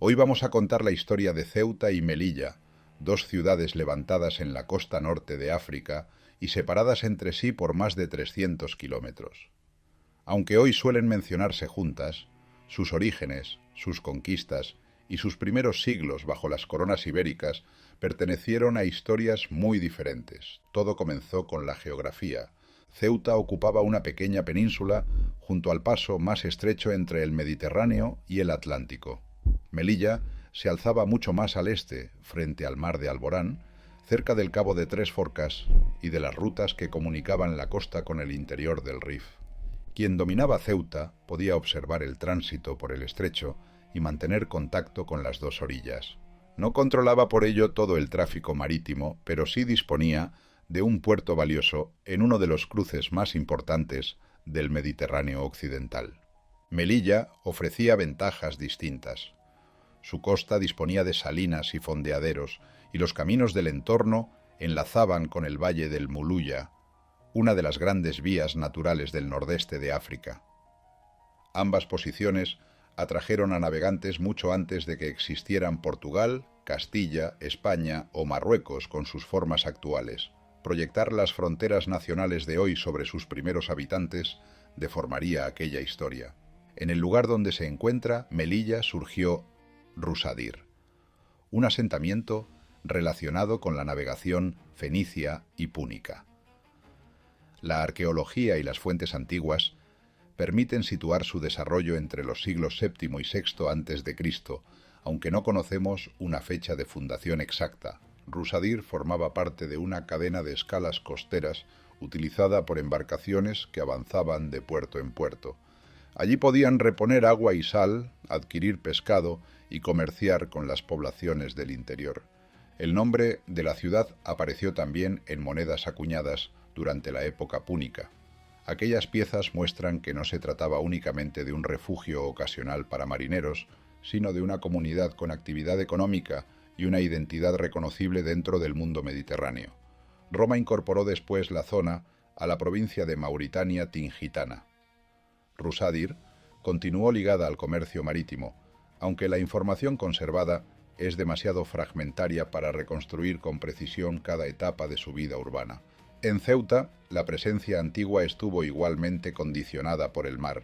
Hoy vamos a contar la historia de Ceuta y Melilla, dos ciudades levantadas en la costa norte de África y separadas entre sí por más de 300 kilómetros. Aunque hoy suelen mencionarse juntas, sus orígenes, sus conquistas y sus primeros siglos bajo las coronas ibéricas pertenecieron a historias muy diferentes. Todo comenzó con la geografía. Ceuta ocupaba una pequeña península junto al paso más estrecho entre el Mediterráneo y el Atlántico. Melilla se alzaba mucho más al este, frente al mar de Alborán, cerca del Cabo de Tres Forcas y de las rutas que comunicaban la costa con el interior del Rif. Quien dominaba Ceuta podía observar el tránsito por el estrecho y mantener contacto con las dos orillas. No controlaba por ello todo el tráfico marítimo, pero sí disponía de un puerto valioso en uno de los cruces más importantes del Mediterráneo occidental. Melilla ofrecía ventajas distintas. Su costa disponía de salinas y fondeaderos, y los caminos del entorno enlazaban con el valle del Muluya, una de las grandes vías naturales del nordeste de África. Ambas posiciones atrajeron a navegantes mucho antes de que existieran Portugal, Castilla, España o Marruecos con sus formas actuales. Proyectar las fronteras nacionales de hoy sobre sus primeros habitantes deformaría aquella historia. En el lugar donde se encuentra Melilla surgió Rusadir, un asentamiento relacionado con la navegación fenicia y púnica. La arqueología y las fuentes antiguas permiten situar su desarrollo entre los siglos VII y VI a.C., aunque no conocemos una fecha de fundación exacta. Rusadir formaba parte de una cadena de escalas costeras utilizada por embarcaciones que avanzaban de puerto en puerto. Allí podían reponer agua y sal, adquirir pescado y comerciar con las poblaciones del interior. El nombre de la ciudad apareció también en monedas acuñadas durante la época púnica. Aquellas piezas muestran que no se trataba únicamente de un refugio ocasional para marineros, sino de una comunidad con actividad económica y una identidad reconocible dentro del mundo mediterráneo. Roma incorporó después la zona a la provincia de Mauritania Tingitana. Rusadir continuó ligada al comercio marítimo, aunque la información conservada es demasiado fragmentaria para reconstruir con precisión cada etapa de su vida urbana. En Ceuta, la presencia antigua estuvo igualmente condicionada por el mar.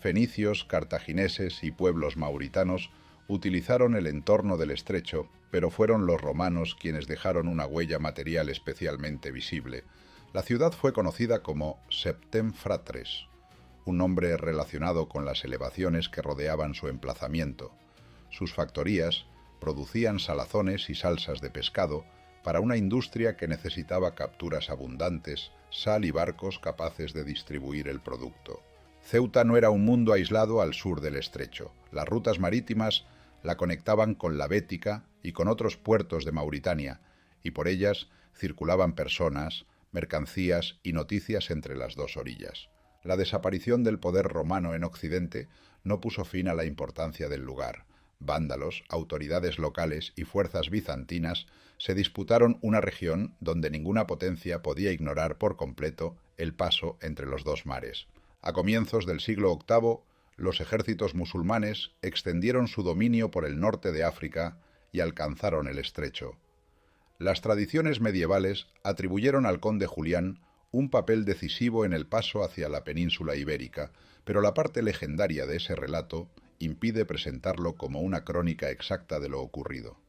Fenicios, cartagineses y pueblos mauritanos utilizaron el entorno del estrecho, pero fueron los romanos quienes dejaron una huella material especialmente visible. La ciudad fue conocida como Septem Fratres, un nombre relacionado con las elevaciones que rodeaban su emplazamiento. Sus factorías producían salazones y salsas de pescado para una industria que necesitaba capturas abundantes, sal y barcos capaces de distribuir el producto. Ceuta no era un mundo aislado al sur del estrecho. Las rutas marítimas la conectaban con la Bética y con otros puertos de Mauritania, y por ellas circulaban personas, mercancías y noticias entre las dos orillas. La desaparición del poder romano en Occidente no puso fin a la importancia del lugar. Vándalos, autoridades locales y fuerzas bizantinas se disputaron una región donde ninguna potencia podía ignorar por completo el paso entre los dos mares. A comienzos del siglo VIII, los ejércitos musulmanes extendieron su dominio por el norte de África y alcanzaron el estrecho. Las tradiciones medievales atribuyeron al conde Julián un papel decisivo en el paso hacia la península ibérica, pero la parte legendaria de ese relato impide presentarlo como una crónica exacta de lo ocurrido.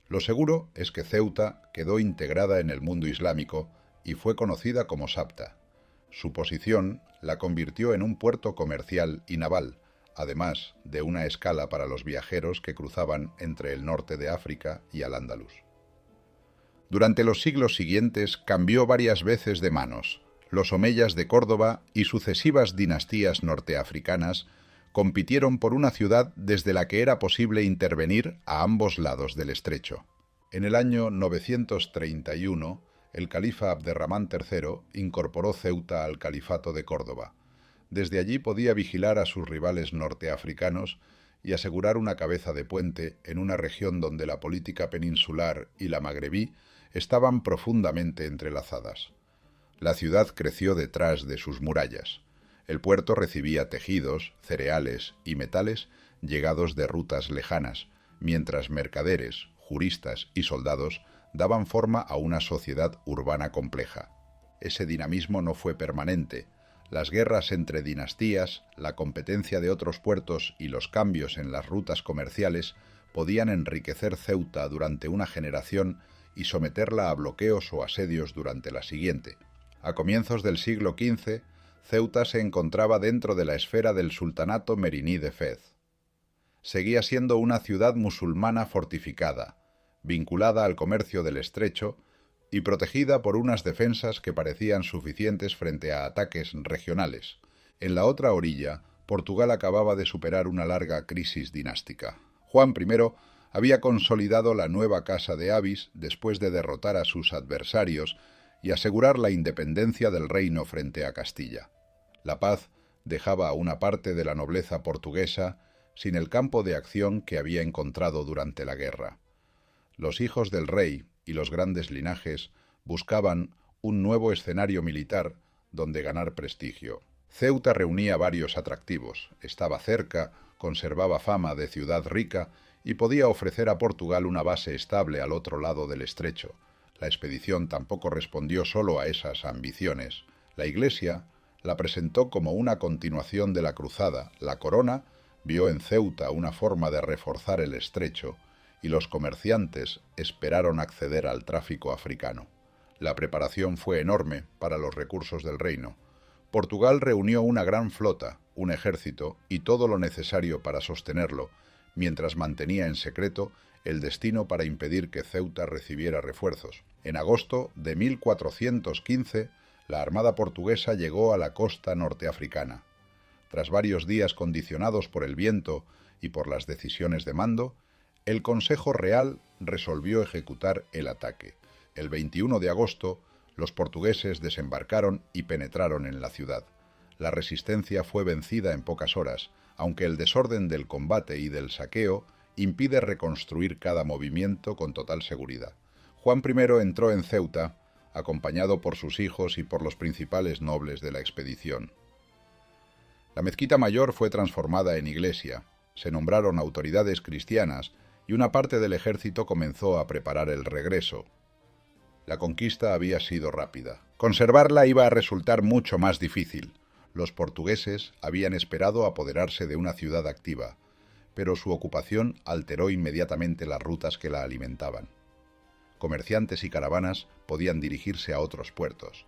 Lo seguro es que Ceuta quedó integrada en el mundo islámico y fue conocida como Sabta. Su posición la convirtió en un puerto comercial y naval, además de una escala para los viajeros que cruzaban entre el norte de África y Al-Ándalus. Durante los siglos siguientes cambió varias veces de manos. Los omeyas de Córdoba y sucesivas dinastías norteafricanas compitieron por una ciudad desde la que era posible intervenir a ambos lados del estrecho. En el año 931, el califa Abderramán III incorporó Ceuta al califato de Córdoba. Desde allí podía vigilar a sus rivales norteafricanos y asegurar una cabeza de puente en una región donde la política peninsular y la magrebí estaban profundamente entrelazadas. La ciudad creció detrás de sus murallas. El puerto recibía tejidos, cereales y metales llegados de rutas lejanas, mientras mercaderes, juristas y soldados daban forma a una sociedad urbana compleja. Ese dinamismo no fue permanente. Las guerras entre dinastías, la competencia de otros puertos y los cambios en las rutas comerciales podían enriquecer Ceuta durante una generación y someterla a bloqueos o asedios durante la siguiente. A comienzos del siglo XV, Ceuta se encontraba dentro de la esfera del sultanato meriní de Fez. Seguía siendo una ciudad musulmana fortificada, vinculada al comercio del estrecho y protegida por unas defensas que parecían suficientes frente a ataques regionales. En la otra orilla, Portugal acababa de superar una larga crisis dinástica. Juan I había consolidado la nueva Casa de Avis después de derrotar a sus adversarios y asegurar la independencia del reino frente a Castilla. La paz dejaba a una parte de la nobleza portuguesa sin el campo de acción que había encontrado durante la guerra. Los hijos del rey y los grandes linajes buscaban un nuevo escenario militar donde ganar prestigio. Ceuta reunía varios atractivos, estaba cerca, conservaba fama de ciudad rica y podía ofrecer a Portugal una base estable al otro lado del estrecho. La expedición tampoco respondió solo a esas ambiciones. La Iglesia la presentó como una continuación de la cruzada. La corona vio en Ceuta una forma de reforzar el estrecho y los comerciantes esperaron acceder al tráfico africano. La preparación fue enorme para los recursos del reino. Portugal reunió una gran flota, un ejército y todo lo necesario para sostenerlo, mientras mantenía en secreto el destino para impedir que Ceuta recibiera refuerzos. En agosto de 1415, la armada portuguesa llegó a la costa norteafricana. Tras varios días condicionados por el viento y por las decisiones de mando, el Consejo Real resolvió ejecutar el ataque. El 21 de agosto, los portugueses desembarcaron y penetraron en la ciudad. La resistencia fue vencida en pocas horas, aunque el desorden del combate y del saqueo impide reconstruir cada movimiento con total seguridad. Juan I entró en Ceuta, acompañado por sus hijos y por los principales nobles de la expedición. La mezquita mayor fue transformada en iglesia, se nombraron autoridades cristianas y una parte del ejército comenzó a preparar el regreso. La conquista había sido rápida. Conservarla iba a resultar mucho más difícil. Los portugueses habían esperado apoderarse de una ciudad activa, pero su ocupación alteró inmediatamente las rutas que la alimentaban. Comerciantes y caravanas podían dirigirse a otros puertos,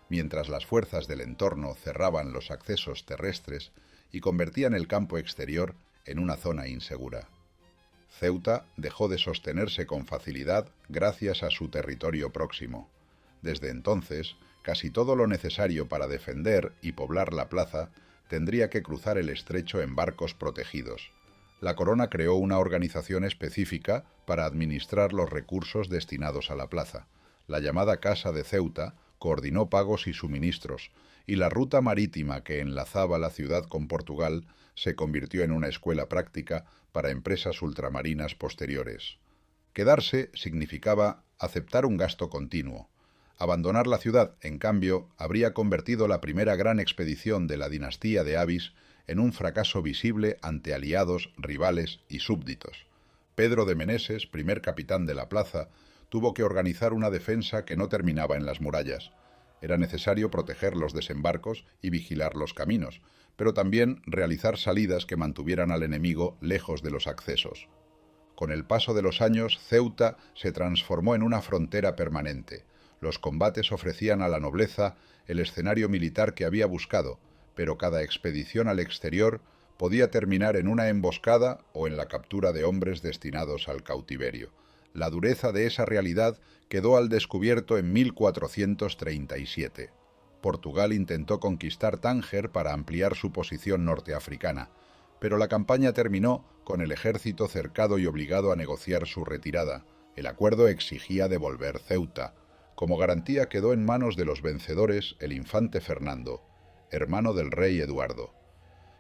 mientras las fuerzas del entorno cerraban los accesos terrestres y convertían el campo exterior en una zona insegura. Ceuta dejó de sostenerse con facilidad gracias a su territorio próximo. Desde entonces, casi todo lo necesario para defender y poblar la plaza tendría que cruzar el estrecho en barcos protegidos. La corona creó una organización específica para administrar los recursos destinados a la plaza. La llamada Casa de Ceuta coordinó pagos y suministros, y la ruta marítima que enlazaba la ciudad con Portugal se convirtió en una escuela práctica para empresas ultramarinas posteriores. Quedarse significaba aceptar un gasto continuo. Abandonar la ciudad, en cambio, habría convertido la primera gran expedición de la dinastía de Avis en un fracaso visible ante aliados, rivales y súbditos. Pedro de Meneses, primer capitán de la plaza, tuvo que organizar una defensa que no terminaba en las murallas. Era necesario proteger los desembarcos y vigilar los caminos, pero también realizar salidas que mantuvieran al enemigo lejos de los accesos. Con el paso de los años, Ceuta se transformó en una frontera permanente. Los combates ofrecían a la nobleza el escenario militar que había buscado, pero cada expedición al exterior podía terminar en una emboscada o en la captura de hombres destinados al cautiverio. La dureza de esa realidad quedó al descubierto en 1437. Portugal intentó conquistar Tánger para ampliar su posición norteafricana, pero la campaña terminó con el ejército cercado y obligado a negociar su retirada. El acuerdo exigía devolver Ceuta. Como garantía quedó en manos de los vencedores el infante Fernando, hermano del rey Eduardo.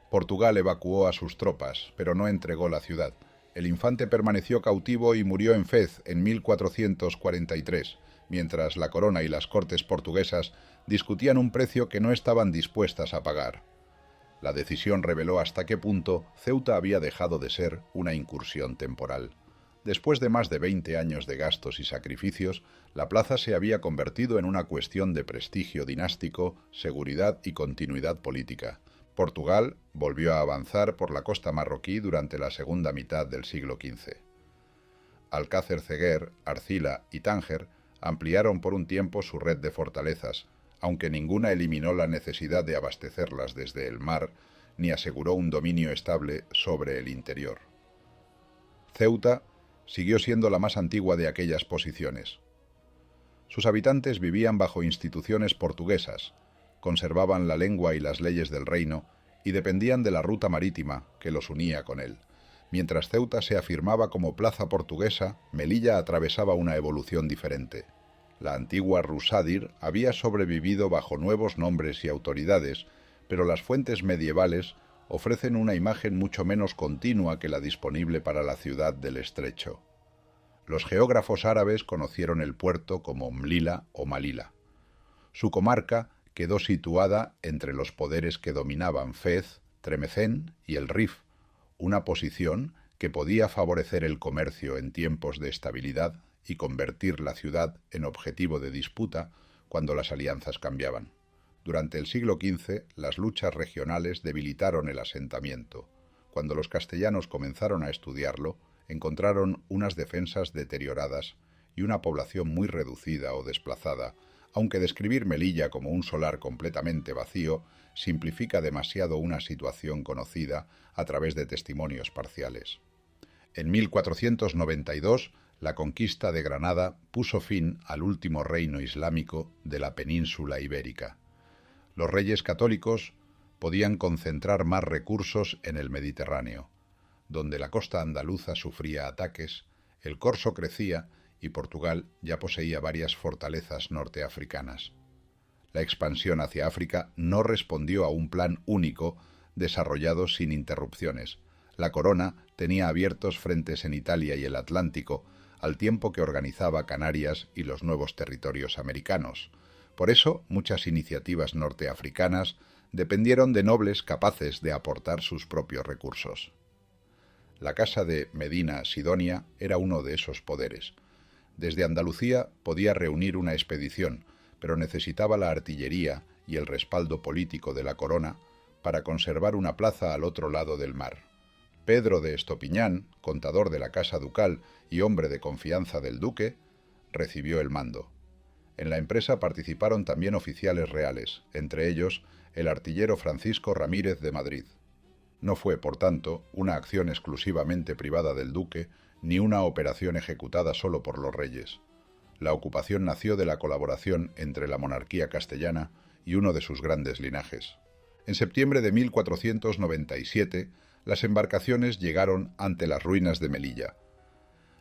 Portugal evacuó a sus tropas, pero no entregó la ciudad. El infante permaneció cautivo y murió en Fez en 1443, mientras la corona y las cortes portuguesas discutían un precio que no estaban dispuestas a pagar. La decisión reveló hasta qué punto Ceuta había dejado de ser una incursión temporal. Después de más de 20 años de gastos y sacrificios, la plaza se había convertido en una cuestión de prestigio dinástico, seguridad y continuidad política. Portugal volvió a avanzar por la costa marroquí durante la segunda mitad del siglo XV. Alcácer Ceguer, Arcila y Tánger ampliaron por un tiempo su red de fortalezas, aunque ninguna eliminó la necesidad de abastecerlas desde el mar ni aseguró un dominio estable sobre el interior. Ceuta siguió siendo la más antigua de aquellas posiciones. Sus habitantes vivían bajo instituciones portuguesas, conservaban la lengua y las leyes del reino y dependían de la ruta marítima que los unía con él. Mientras Ceuta se afirmaba como plaza portuguesa, Melilla atravesaba una evolución diferente. La antigua Rusádir había sobrevivido bajo nuevos nombres y autoridades, pero las fuentes medievales ofrecen una imagen mucho menos continua que la disponible para la ciudad del Estrecho. Los geógrafos árabes conocieron el puerto como Mlila o Malila. Su comarca quedó situada entre los poderes que dominaban Fez, Tremecén y el Rif, una posición que podía favorecer el comercio en tiempos de estabilidad y convertir la ciudad en objetivo de disputa cuando las alianzas cambiaban. Durante el siglo XV, las luchas regionales debilitaron el asentamiento. Cuando los castellanos comenzaron a estudiarlo, encontraron unas defensas deterioradas y una población muy reducida o desplazada, aunque describir Melilla como un solar completamente vacío simplifica demasiado una situación conocida a través de testimonios parciales. En 1492, la conquista de Granada puso fin al último reino islámico de la península ibérica. Los reyes católicos podían concentrar más recursos en el Mediterráneo, donde la costa andaluza sufría ataques, el corso crecía y Portugal ya poseía varias fortalezas norteafricanas. La expansión hacia África no respondió a un plan único desarrollado sin interrupciones. La corona tenía abiertos frentes en Italia y el Atlántico, al tiempo que organizaba Canarias y los nuevos territorios americanos. Por eso, muchas iniciativas norteafricanas dependieron de nobles capaces de aportar sus propios recursos. La Casa de Medina Sidonia era uno de esos poderes. Desde Andalucía podía reunir una expedición, pero necesitaba la artillería y el respaldo político de la corona para conservar una plaza al otro lado del mar. Pedro de Estopiñán, contador de la Casa Ducal y hombre de confianza del duque, recibió el mando. En la empresa participaron también oficiales reales, entre ellos el artillero Francisco Ramírez de Madrid. No fue, por tanto, una acción exclusivamente privada del duque, ni una operación ejecutada solo por los reyes. La ocupación nació de la colaboración entre la monarquía castellana y uno de sus grandes linajes. En septiembre de 1497, las embarcaciones llegaron ante las ruinas de Melilla.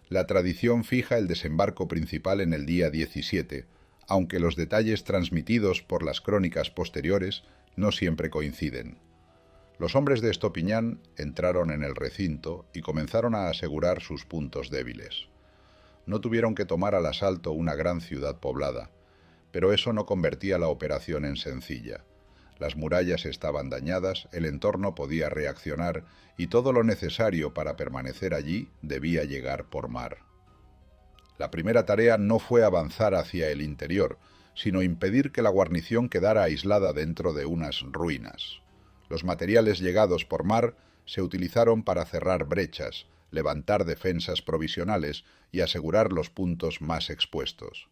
La tradición fija el desembarco principal en el día 17, aunque los detalles transmitidos por las crónicas posteriores no siempre coinciden. Los hombres de Estopiñán entraron en el recinto y comenzaron a asegurar sus puntos débiles. No tuvieron que tomar al asalto una gran ciudad poblada, pero eso no convertía la operación en sencilla. Las murallas estaban dañadas, el entorno podía reaccionar y todo lo necesario para permanecer allí debía llegar por mar. La primera tarea no fue avanzar hacia el interior, sino impedir que la guarnición quedara aislada dentro de unas ruinas. Los materiales llegados por mar se utilizaron para cerrar brechas, levantar defensas provisionales y asegurar los puntos más expuestos.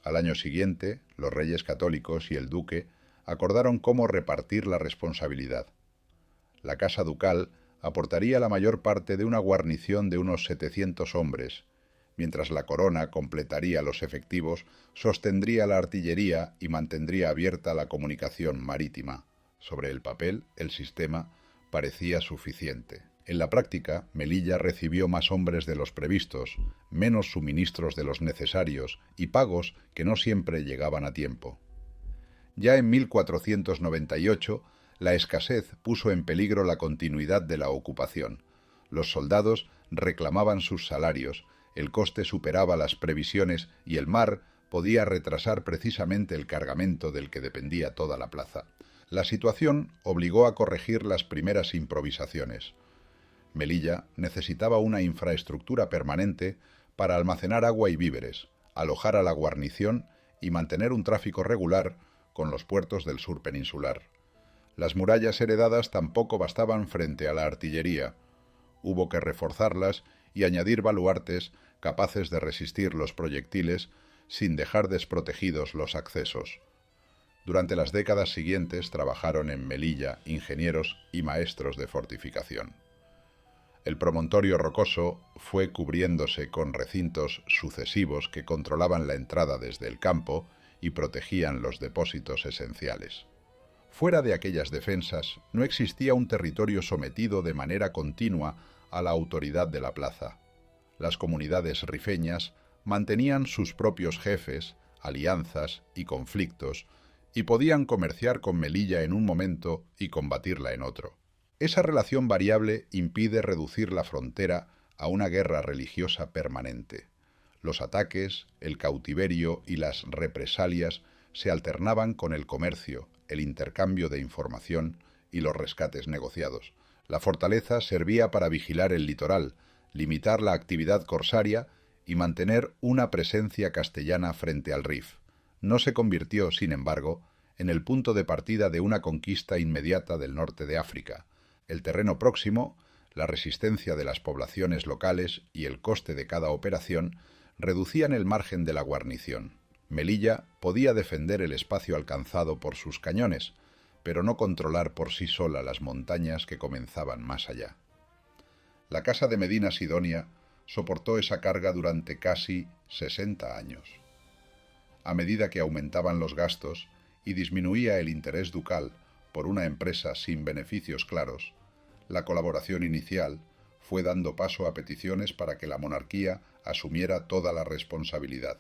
Al año siguiente, los reyes católicos y el duque acordaron cómo repartir la responsabilidad. La Casa Ducal aportaría la mayor parte de una guarnición de unos 700 hombres, mientras la corona completaría los efectivos, sostendría la artillería y mantendría abierta la comunicación marítima. Sobre el papel, el sistema parecía suficiente. En la práctica, Melilla recibió más hombres de los previstos, menos suministros de los necesarios y pagos que no siempre llegaban a tiempo. Ya en 1498, la escasez puso en peligro la continuidad de la ocupación. Los soldados reclamaban sus salarios, el coste superaba las previsiones y el mar podía retrasar precisamente el cargamento del que dependía toda la plaza. La situación obligó a corregir las primeras improvisaciones. Melilla necesitaba una infraestructura permanente para almacenar agua y víveres, alojar a la guarnición y mantener un tráfico regular con los puertos del sur peninsular. Las murallas heredadas tampoco bastaban frente a la artillería. Hubo que reforzarlas y añadir baluartes capaces de resistir los proyectiles sin dejar desprotegidos los accesos. Durante las décadas siguientes trabajaron en Melilla ingenieros y maestros de fortificación. El promontorio rocoso fue cubriéndose con recintos sucesivos que controlaban la entrada desde el campo y protegían los depósitos esenciales. Fuera de aquellas defensas no existía un territorio sometido de manera continua a la autoridad de la plaza. Las comunidades rifeñas mantenían sus propios jefes, alianzas y conflictos, y podían comerciar con Melilla en un momento y combatirla en otro. Esa relación variable impide reducir la frontera a una guerra religiosa permanente. Los ataques, el cautiverio y las represalias se alternaban con el comercio, el intercambio de información y los rescates negociados. La fortaleza servía para vigilar el litoral, limitar la actividad corsaria y mantener una presencia castellana frente al Rif. No se convirtió, sin embargo, en el punto de partida de una conquista inmediata del norte de África. El terreno próximo, la resistencia de las poblaciones locales y el coste de cada operación reducían el margen de la guarnición. Melilla podía defender el espacio alcanzado por sus cañones, pero no controlar por sí sola las montañas que comenzaban más allá. La Casa de Medina Sidonia soportó esa carga durante casi 60 años. A medida que aumentaban los gastos y disminuía el interés ducal por una empresa sin beneficios claros, la colaboración inicial fue dando paso a peticiones para que la monarquía asumiera toda la responsabilidad.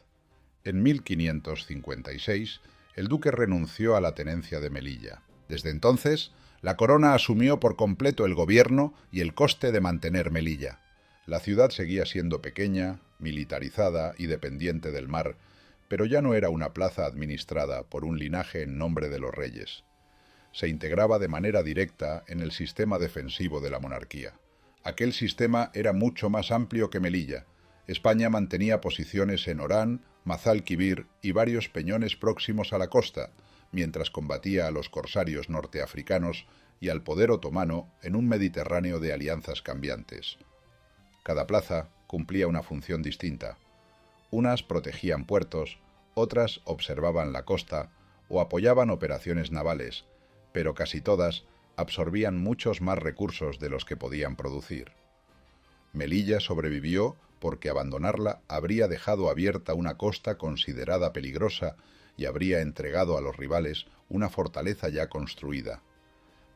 En 1556, el duque renunció a la tenencia de Melilla. Desde entonces, la corona asumió por completo el gobierno y el coste de mantener Melilla. La ciudad seguía siendo pequeña, militarizada y dependiente del mar, pero ya no era una plaza administrada por un linaje en nombre de los reyes. Se integraba de manera directa en el sistema defensivo de la monarquía. Aquel sistema era mucho más amplio que Melilla. España mantenía posiciones en Orán, Mazalquivir y varios peñones próximos a la costa, mientras combatía a los corsarios norteafricanos y al poder otomano en un Mediterráneo de alianzas cambiantes. Cada plaza cumplía una función distinta. Unas protegían puertos, otras observaban la costa o apoyaban operaciones navales, pero casi todas absorbían muchos más recursos de los que podían producir. Melilla sobrevivió porque abandonarla habría dejado abierta una costa considerada peligrosa y habría entregado a los rivales una fortaleza ya construida.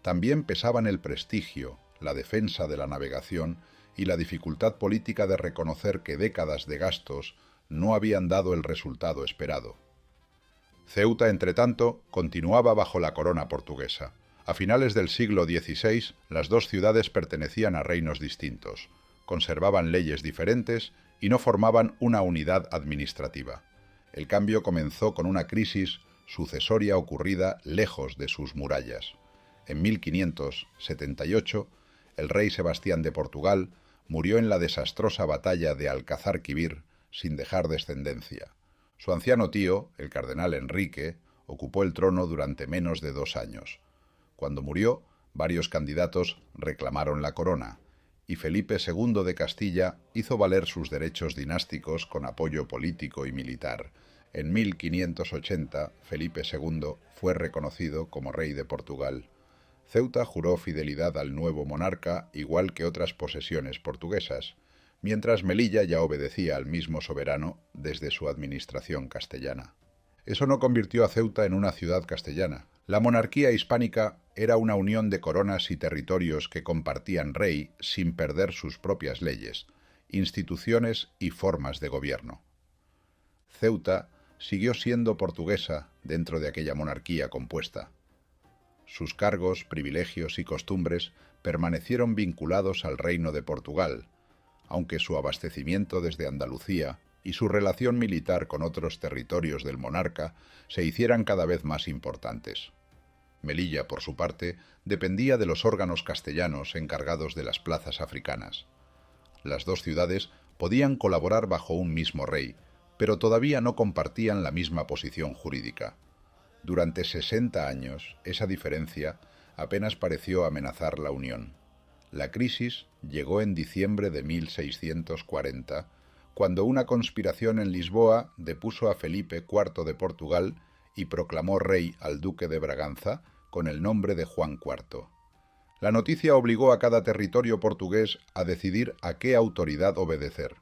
También pesaban el prestigio, la defensa de la navegación y la dificultad política de reconocer que décadas de gastos no habían dado el resultado esperado. Ceuta, entretanto, continuaba bajo la corona portuguesa. A finales del siglo XVI, las dos ciudades pertenecían a reinos distintos, conservaban leyes diferentes y no formaban una unidad administrativa. El cambio comenzó con una crisis sucesoria ocurrida lejos de sus murallas. En 1578, el rey Sebastián de Portugal murió en la desastrosa batalla de Alcázar-Quibir sin dejar descendencia. Su anciano tío, el cardenal Enrique, ocupó el trono durante menos de 2 años. Cuando murió, varios candidatos reclamaron la corona, y Felipe II de Castilla hizo valer sus derechos dinásticos con apoyo político y militar. En 1580, Felipe II fue reconocido como rey de Portugal. Ceuta juró fidelidad al nuevo monarca, igual que otras posesiones portuguesas, mientras Melilla ya obedecía al mismo soberano desde su administración castellana. Eso no convirtió a Ceuta en una ciudad castellana. La monarquía hispánica era una unión de coronas y territorios que compartían rey sin perder sus propias leyes, instituciones y formas de gobierno. Ceuta siguió siendo portuguesa dentro de aquella monarquía compuesta. Sus cargos, privilegios y costumbres permanecieron vinculados al reino de Portugal, aunque su abastecimiento desde Andalucía y su relación militar con otros territorios del monarca se hicieran cada vez más importantes. Melilla, por su parte, dependía de los órganos castellanos encargados de las plazas africanas. Las dos ciudades podían colaborar bajo un mismo rey, pero todavía no compartían la misma posición jurídica. Durante 60 años, esa diferencia apenas pareció amenazar la unión. La crisis llegó en diciembre de 1640, cuando una conspiración en Lisboa depuso a Felipe IV de Portugal y proclamó rey al duque de Braganza con el nombre de Juan IV. La noticia obligó a cada territorio portugués a decidir a qué autoridad obedecer.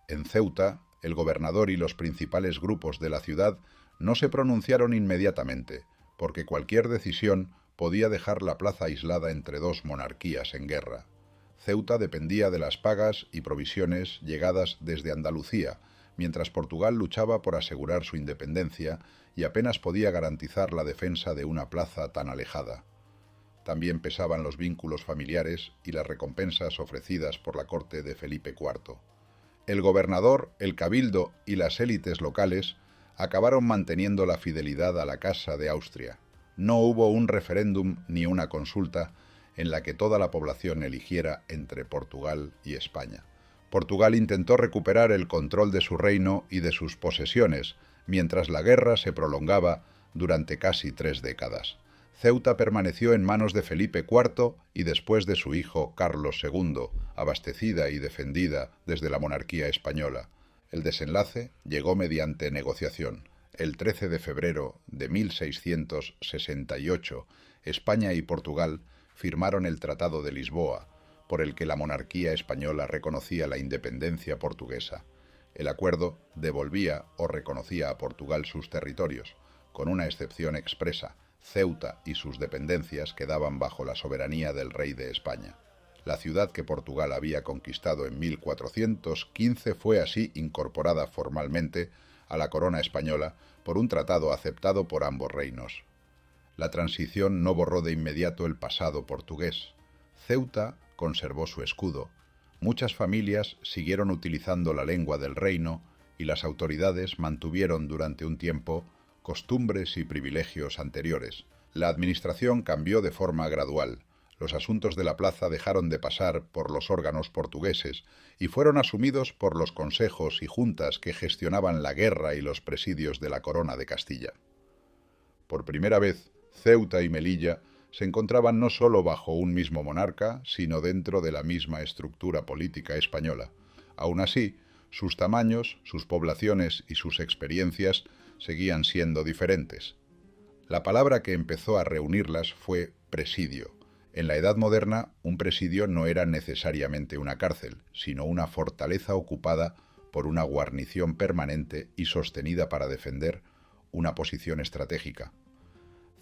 En Ceuta, el gobernador y los principales grupos de la ciudad no se pronunciaron inmediatamente, porque cualquier decisión podía dejar la plaza aislada entre dos monarquías en guerra. Ceuta dependía de las pagas y provisiones llegadas desde Andalucía, mientras Portugal luchaba por asegurar su independencia y apenas podía garantizar la defensa de una plaza tan alejada. También pesaban los vínculos familiares y las recompensas ofrecidas por la corte de Felipe IV. El gobernador, el cabildo y las élites locales acabaron manteniendo la fidelidad a la Casa de Austria. No hubo un referéndum ni una consulta en la que toda la población eligiera entre Portugal y España. Portugal intentó recuperar el control de su reino y de sus posesiones, mientras la guerra se prolongaba durante casi 3 décadas. Ceuta permaneció en manos de Felipe IV y después de su hijo Carlos II, abastecida y defendida desde la monarquía española. El desenlace llegó mediante negociación. El 13 de febrero de 1668, España y Portugal firmaron el Tratado de Lisboa, por el que la monarquía española reconocía la independencia portuguesa. El acuerdo devolvía o reconocía a Portugal sus territorios, con una excepción expresa: Ceuta y sus dependencias quedaban bajo la soberanía del rey de España. La ciudad que Portugal había conquistado en 1415 fue así incorporada formalmente a la corona española por un tratado aceptado por ambos reinos. La transición no borró de inmediato el pasado portugués. Ceuta conservó su escudo. Muchas familias siguieron utilizando la lengua del reino y las autoridades mantuvieron durante un tiempo costumbres y privilegios anteriores. La administración cambió de forma gradual. Los asuntos de la plaza dejaron de pasar por los órganos portugueses y fueron asumidos por los consejos y juntas que gestionaban la guerra y los presidios de la corona de Castilla. Por primera vez, Ceuta y Melilla se encontraban no solo bajo un mismo monarca, sino dentro de la misma estructura política española. Aún así, sus tamaños, sus poblaciones y sus experiencias seguían siendo diferentes. La palabra que empezó a reunirlas fue presidio. En la Edad Moderna, un presidio no era necesariamente una cárcel, sino una fortaleza ocupada por una guarnición permanente y sostenida para defender una posición estratégica.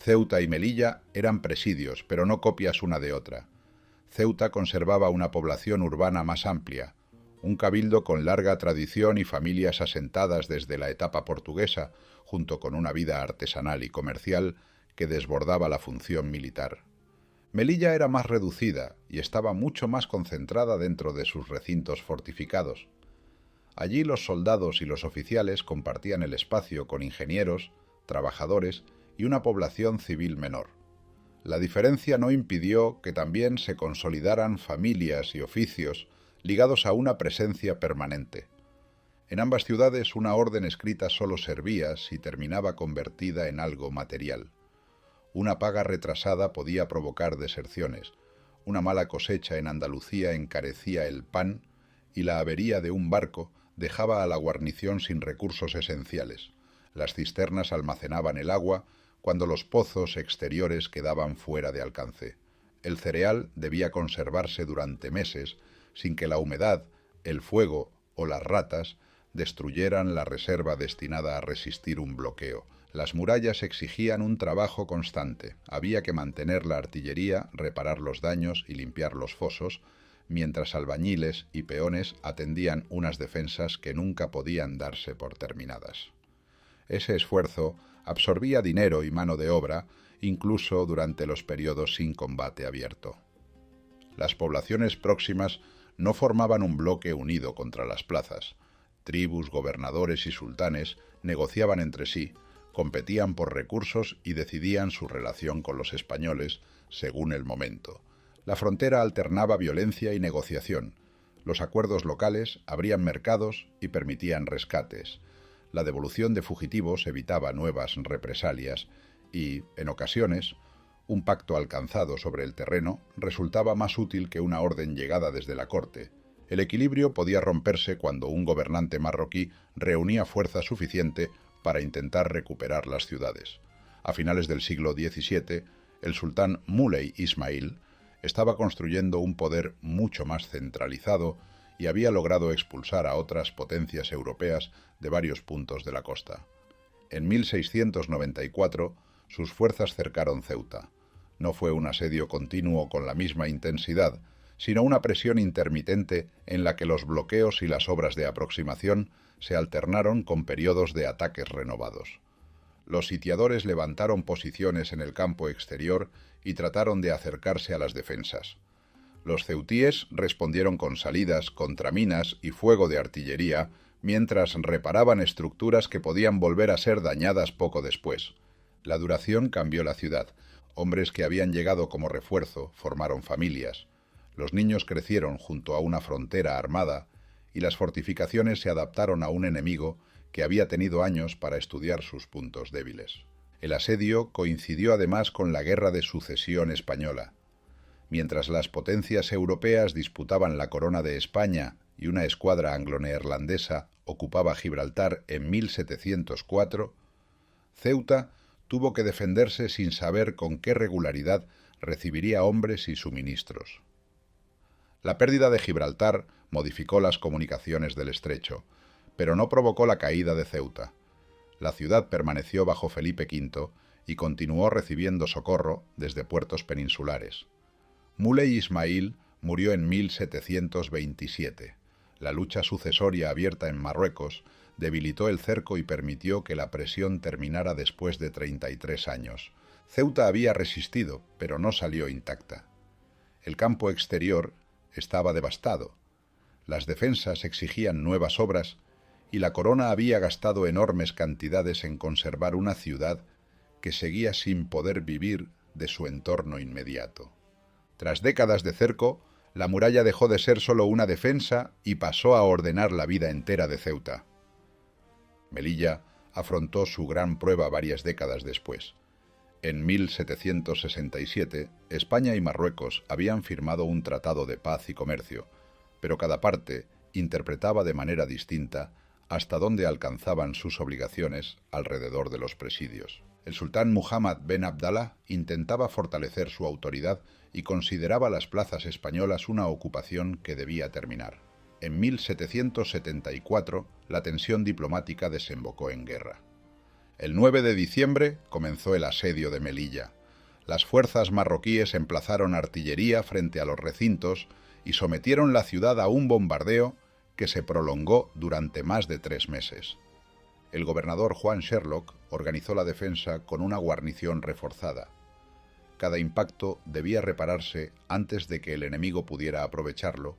Ceuta y Melilla eran presidios, pero no copias una de otra. Ceuta conservaba una población urbana más amplia, un cabildo con larga tradición y familias asentadas desde la etapa portuguesa, junto con una vida artesanal y comercial que desbordaba la función militar. Melilla era más reducida y estaba mucho más concentrada dentro de sus recintos fortificados. Allí los soldados y los oficiales compartían el espacio con ingenieros, trabajadores y una población civil menor. La diferencia no impidió que también se consolidaran familias y oficios ligados a una presencia permanente. En ambas ciudades una orden escrita solo servía si terminaba convertida en algo material. Una paga retrasada podía provocar deserciones, una mala cosecha en Andalucía encarecía el pan y la avería de un barco dejaba a la guarnición sin recursos esenciales. Las cisternas almacenaban el agua cuando los pozos exteriores quedaban fuera de alcance. El cereal debía conservarse durante meses sin que la humedad, el fuego o las ratas destruyeran la reserva destinada a resistir un bloqueo. Las murallas exigían un trabajo constante. Había que mantener la artillería, reparar los daños y limpiar los fosos, mientras albañiles y peones atendían unas defensas que nunca podían darse por terminadas. Ese esfuerzo absorbía dinero y mano de obra, incluso durante los periodos sin combate abierto. Las poblaciones próximas no formaban un bloque unido contra las plazas. Tribus, gobernadores y sultanes negociaban entre sí, competían por recursos y decidían su relación con los españoles según el momento. La frontera alternaba violencia y negociación. Los acuerdos locales abrían mercados y permitían rescates. La devolución de fugitivos evitaba nuevas represalias y, en ocasiones, un pacto alcanzado sobre el terreno resultaba más útil que una orden llegada desde la corte. El equilibrio podía romperse cuando un gobernante marroquí reunía fuerza suficiente para intentar recuperar las ciudades. A finales del siglo XVII, el sultán Muley Ismail estaba construyendo un poder mucho más centralizado y había logrado expulsar a otras potencias europeas de varios puntos de la costa. En 1694, sus fuerzas cercaron Ceuta. No fue un asedio continuo con la misma intensidad, sino una presión intermitente en la que los bloqueos y las obras de aproximación se alternaron con periodos de ataques renovados. Los sitiadores levantaron posiciones en el campo exterior y trataron de acercarse a las defensas. Los ceutíes respondieron con salidas, contraminas y fuego de artillería, mientras reparaban estructuras que podían volver a ser dañadas poco después. La duración cambió la ciudad. Hombres que habían llegado como refuerzo formaron familias. Los niños crecieron junto a una frontera armada y las fortificaciones se adaptaron a un enemigo que había tenido años para estudiar sus puntos débiles. El asedio coincidió además con la Guerra de Sucesión Española. Mientras las potencias europeas disputaban la corona de España y una escuadra anglo-neerlandesa ocupaba Gibraltar en 1704, Ceuta tuvo que defenderse sin saber con qué regularidad recibiría hombres y suministros. La pérdida de Gibraltar modificó las comunicaciones del estrecho, pero no provocó la caída de Ceuta. La ciudad permaneció bajo Felipe V y continuó recibiendo socorro desde puertos peninsulares. Muley Ismail murió en 1727. La lucha sucesoria abierta en Marruecos debilitó el cerco y permitió que la presión terminara después de 33 años. Ceuta había resistido, pero no salió intacta. El campo exterior estaba devastado. Las defensas exigían nuevas obras y la corona había gastado enormes cantidades en conservar una ciudad que seguía sin poder vivir de su entorno inmediato. Tras décadas de cerco, la muralla dejó de ser solo una defensa y pasó a ordenar la vida entera de Ceuta. Melilla afrontó su gran prueba varias décadas después. En 1767, España y Marruecos habían firmado un tratado de paz y comercio, pero cada parte interpretaba de manera distinta hasta dónde alcanzaban sus obligaciones alrededor de los presidios. El sultán Muhammad ben Abdallah intentaba fortalecer su autoridad y consideraba las plazas españolas una ocupación que debía terminar. En 1774, la tensión diplomática desembocó en guerra. El 9 de diciembre comenzó el asedio de Melilla. Las fuerzas marroquíes emplazaron artillería frente a los recintos y sometieron la ciudad a un bombardeo que se prolongó durante más de 3 meses. El gobernador Juan Sherlock organizó la defensa con una guarnición reforzada. Cada impacto debía repararse antes de que el enemigo pudiera aprovecharlo,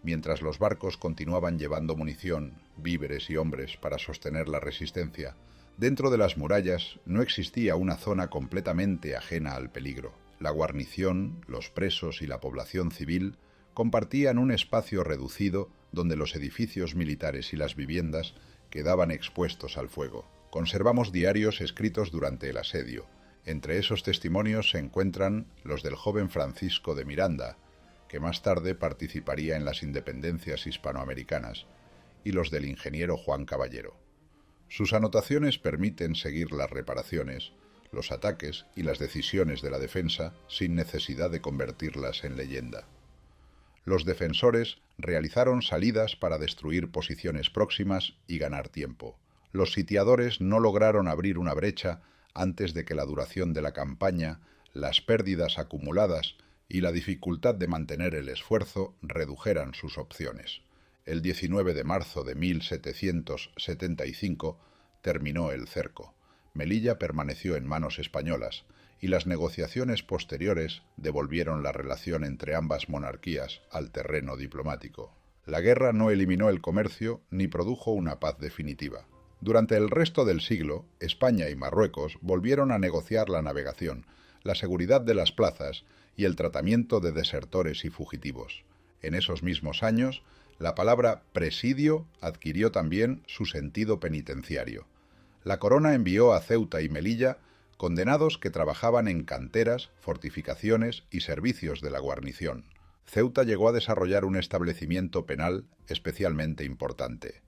mientras los barcos continuaban llevando munición, víveres y hombres para sostener la resistencia. Dentro de las murallas no existía una zona completamente ajena al peligro. La guarnición, los presos y la población civil compartían un espacio reducido donde los edificios militares y las viviendas quedaban expuestos al fuego. Conservamos diarios escritos durante el asedio. Entre esos testimonios se encuentran los del joven Francisco de Miranda, que más tarde participaría en las independencias hispanoamericanas, y los del ingeniero Juan Caballero. Sus anotaciones permiten seguir las reparaciones, los ataques y las decisiones de la defensa sin necesidad de convertirlas en leyenda. Los defensores realizaron salidas para destruir posiciones próximas y ganar tiempo. Los sitiadores no lograron abrir una brecha antes de que la duración de la campaña, las pérdidas acumuladas y la dificultad de mantener el esfuerzo redujeran sus opciones. El 19 de marzo de 1775 terminó el cerco. Melilla permaneció en manos españolas y las negociaciones posteriores devolvieron la relación entre ambas monarquías al terreno diplomático. La guerra no eliminó el comercio ni produjo una paz definitiva. Durante el resto del siglo, España y Marruecos volvieron a negociar la navegación, la seguridad de las plazas y el tratamiento de desertores y fugitivos. En esos mismos años, la palabra presidio adquirió también su sentido penitenciario. La corona envió a Ceuta y Melilla condenados que trabajaban en canteras, fortificaciones y servicios de la guarnición. Ceuta llegó a desarrollar un establecimiento penal especialmente importante.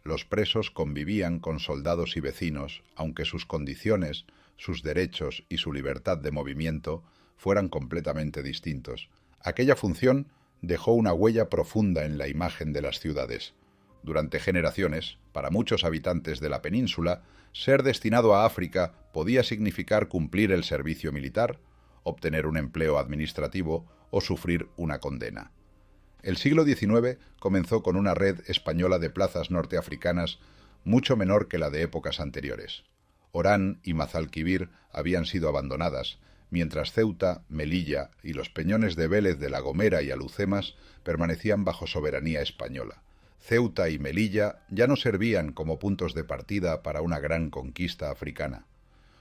Los presos convivían con soldados y vecinos, aunque sus condiciones, sus derechos y su libertad de movimiento fueran completamente distintos. Aquella función dejó una huella profunda en la imagen de las ciudades. Durante generaciones, para muchos habitantes de la península, ser destinado a África podía significar cumplir el servicio militar, obtener un empleo administrativo o sufrir una condena. El siglo XIX comenzó con una red española de plazas norteafricanas mucho menor que la de épocas anteriores. Orán y Mazalquivir habían sido abandonadas, mientras Ceuta, Melilla y los peñones de Vélez de La Gomera y Alucemas permanecían bajo soberanía española. Ceuta y Melilla ya no servían como puntos de partida para una gran conquista africana.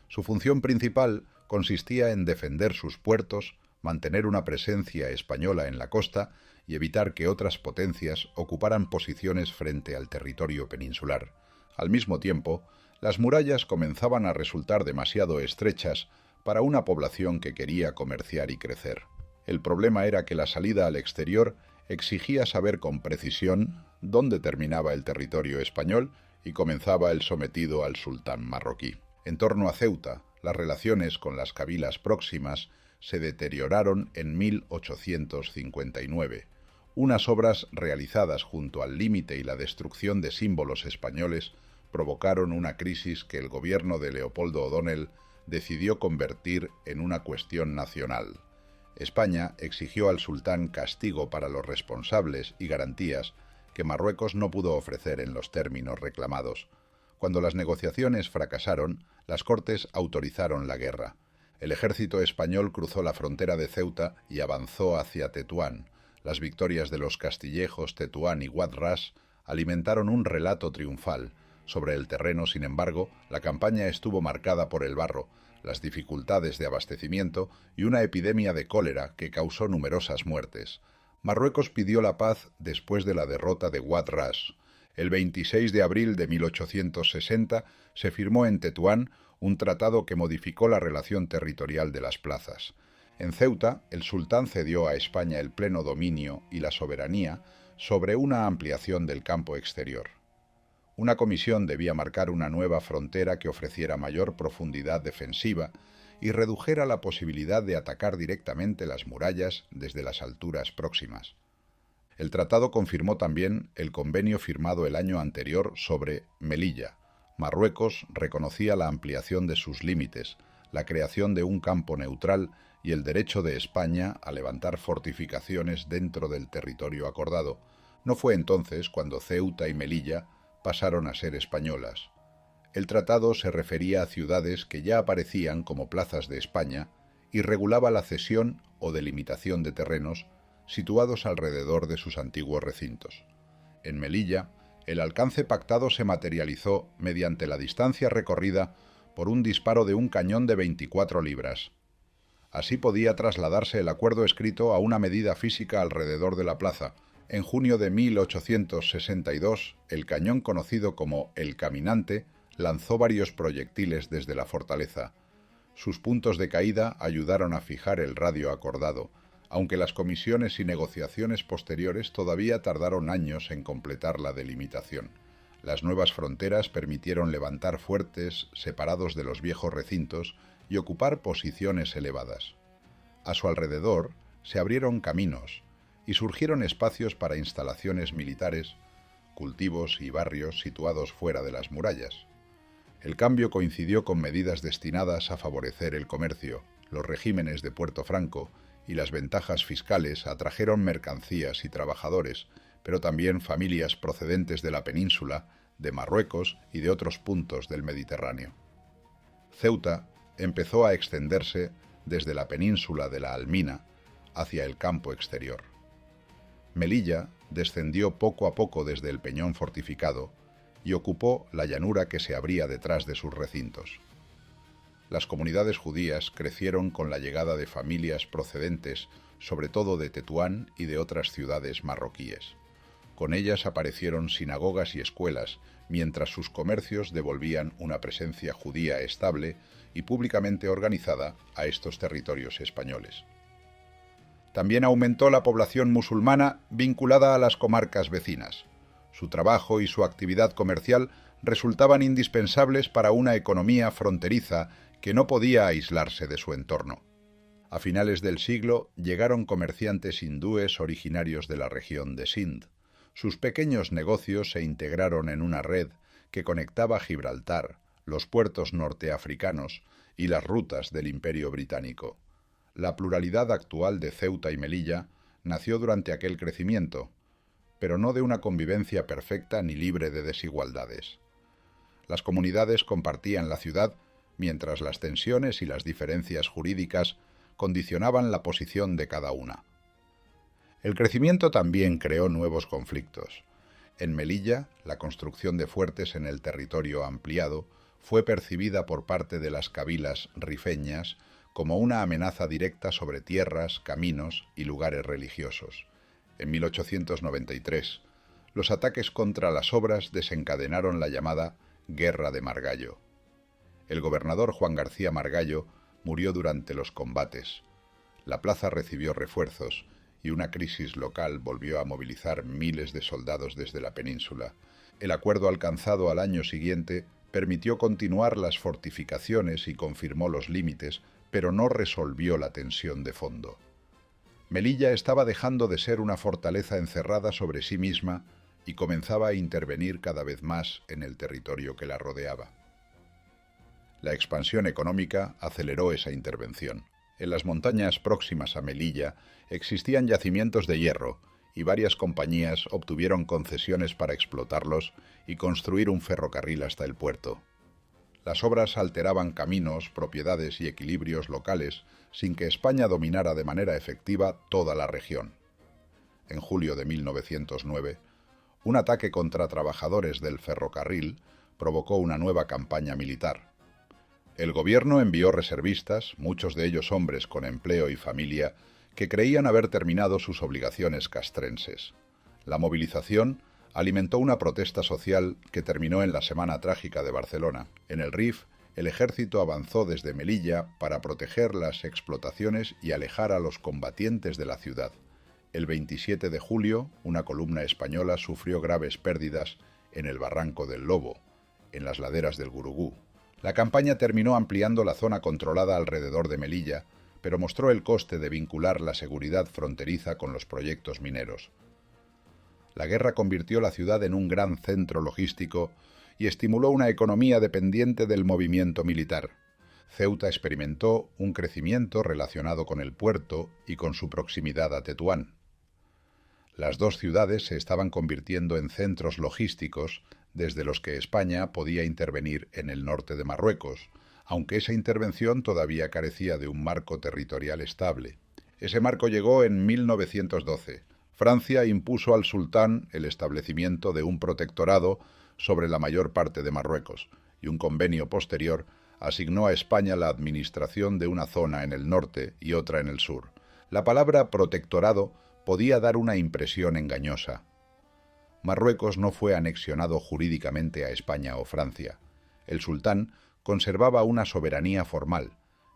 Su función principal consistía en defender sus puertos, mantener una presencia española en la costa y evitar que otras potencias ocuparan posiciones frente al territorio peninsular. Al mismo tiempo, las murallas comenzaban a resultar demasiado estrechas para una población que quería comerciar y crecer. El problema era que la salida al exterior exigía saber con precisión dónde terminaba el territorio español y comenzaba el sometido al sultán marroquí. En torno a Ceuta, las relaciones con las cabilas próximas se deterioraron en 1859. Unas obras realizadas junto al límite y la destrucción de símbolos españoles provocaron una crisis que el gobierno de Leopoldo O'Donnell decidió convertir en una cuestión nacional. España exigió al sultán castigo para los responsables y garantías que Marruecos no pudo ofrecer en los términos reclamados. Cuando las negociaciones fracasaron, las Cortes autorizaron la guerra. El ejército español cruzó la frontera de Ceuta y avanzó hacia Tetuán. Las victorias de los castillejos Tetuán y Wad Ras alimentaron un relato triunfal. Sobre el terreno, sin embargo, la campaña estuvo marcada por el barro, las dificultades de abastecimiento y una epidemia de cólera que causó numerosas muertes. Marruecos pidió la paz después de la derrota de Wad Ras. El 26 de abril de 1860 se firmó en Tetuán un tratado que modificó la relación territorial de las plazas. En Ceuta, el sultán cedió a España el pleno dominio y la soberanía sobre una ampliación del campo exterior. Una comisión debía marcar una nueva frontera que ofreciera mayor profundidad defensiva y redujera la posibilidad de atacar directamente las murallas desde las alturas próximas. El tratado confirmó también el convenio firmado el año anterior sobre Melilla. Marruecos reconocía la ampliación de sus límites, la creación de un campo neutral y el derecho de España a levantar fortificaciones dentro del territorio acordado. No fue entonces cuando Ceuta y Melilla pasaron a ser españolas. El tratado se refería a ciudades que ya aparecían como plazas de España y regulaba la cesión o delimitación de terrenos situados alrededor de sus antiguos recintos. En Melilla, el alcance pactado se materializó mediante la distancia recorrida por un disparo de un cañón de 24 libras. Así podía trasladarse el acuerdo escrito a una medida física alrededor de la plaza. En junio de 1862, el cañón conocido como El Caminante lanzó varios proyectiles desde la fortaleza. Sus puntos de caída ayudaron a fijar el radio acordado, aunque las comisiones y negociaciones posteriores todavía tardaron años en completar la delimitación. Las nuevas fronteras permitieron levantar fuertes separados de los viejos recintos y ocupar posiciones elevadas. A su alrededor se abrieron caminos y surgieron espacios para instalaciones militares, cultivos y barrios situados fuera de las murallas. El cambio coincidió con medidas destinadas a favorecer el comercio. Los regímenes de Puerto Franco y las ventajas fiscales atrajeron mercancías y trabajadores, pero también familias procedentes de la península, de Marruecos y de otros puntos del Mediterráneo. Ceuta empezó a extenderse desde la península de la Almina hacia el campo exterior. Melilla descendió poco a poco desde el peñón fortificado y ocupó la llanura que se abría detrás de sus recintos. Las comunidades judías crecieron con la llegada de familias procedentes sobre todo de Tetuán y de otras ciudades marroquíes. Con ellas aparecieron sinagogas y escuelas, mientras sus comercios devolvían una presencia judía estable y públicamente organizada a estos territorios españoles. También aumentó la población musulmana vinculada a las comarcas vecinas. Su trabajo y su actividad comercial resultaban indispensables para una economía fronteriza que no podía aislarse de su entorno. A finales del siglo llegaron comerciantes hindúes originarios de la región de Sind. Sus pequeños negocios se integraron en una red que conectaba Gibraltar, los puertos norteafricanos y las rutas del Imperio Británico. La pluralidad actual de Ceuta y Melilla nació durante aquel crecimiento, pero no de una convivencia perfecta ni libre de desigualdades. Las comunidades compartían la ciudad, mientras las tensiones y las diferencias jurídicas condicionaban la posición de cada una. El crecimiento también creó nuevos conflictos. En Melilla, la construcción de fuertes en el territorio ampliado fue percibida por parte de las cabilas rifeñas como una amenaza directa sobre tierras, caminos y lugares religiosos. En 1893, los ataques contra las obras desencadenaron la llamada Guerra de Margallo. El gobernador Juan García Margallo murió durante los combates. La plaza recibió refuerzos y una crisis local volvió a movilizar miles de soldados desde la península. El acuerdo alcanzado al año siguiente permitió continuar las fortificaciones y confirmó los límites, pero no resolvió la tensión de fondo. Melilla estaba dejando de ser una fortaleza encerrada sobre sí misma y comenzaba a intervenir cada vez más en el territorio que la rodeaba. La expansión económica aceleró esa intervención. En las montañas próximas a Melilla existían yacimientos de hierro y varias compañías obtuvieron concesiones para explotarlos y construir un ferrocarril hasta el puerto. Las obras alteraban caminos, propiedades y equilibrios locales sin que España dominara de manera efectiva toda la región. En julio de 1909, un ataque contra trabajadores del ferrocarril provocó una nueva campaña militar. El gobierno envió reservistas, muchos de ellos hombres con empleo y familia, que creían haber terminado sus obligaciones castrenses. La movilización alimentó una protesta social que terminó en la Semana Trágica de Barcelona. En el Rif, el ejército avanzó desde Melilla para proteger las explotaciones y alejar a los combatientes de la ciudad. El 27 de julio, una columna española sufrió graves pérdidas en el Barranco del Lobo, en las laderas del Gurugú. La campaña terminó ampliando la zona controlada alrededor de Melilla, pero mostró el coste de vincular la seguridad fronteriza con los proyectos mineros. La guerra convirtió la ciudad en un gran centro logístico y estimuló una economía dependiente del movimiento militar. Ceuta experimentó un crecimiento relacionado con el puerto y con su proximidad a Tetuán. Las dos ciudades se estaban convirtiendo en centros logísticos desde los que España podía intervenir en el norte de Marruecos, aunque esa intervención todavía carecía de un marco territorial estable. Ese marco llegó en 1912. Francia impuso al sultán el establecimiento de un protectorado sobre la mayor parte de Marruecos, y un convenio posterior asignó a España la administración de una zona en el norte y otra en el sur. La palabra protectorado podía dar una impresión engañosa. Marruecos no fue anexionado jurídicamente a España o Francia. El sultán conservaba una soberanía formal,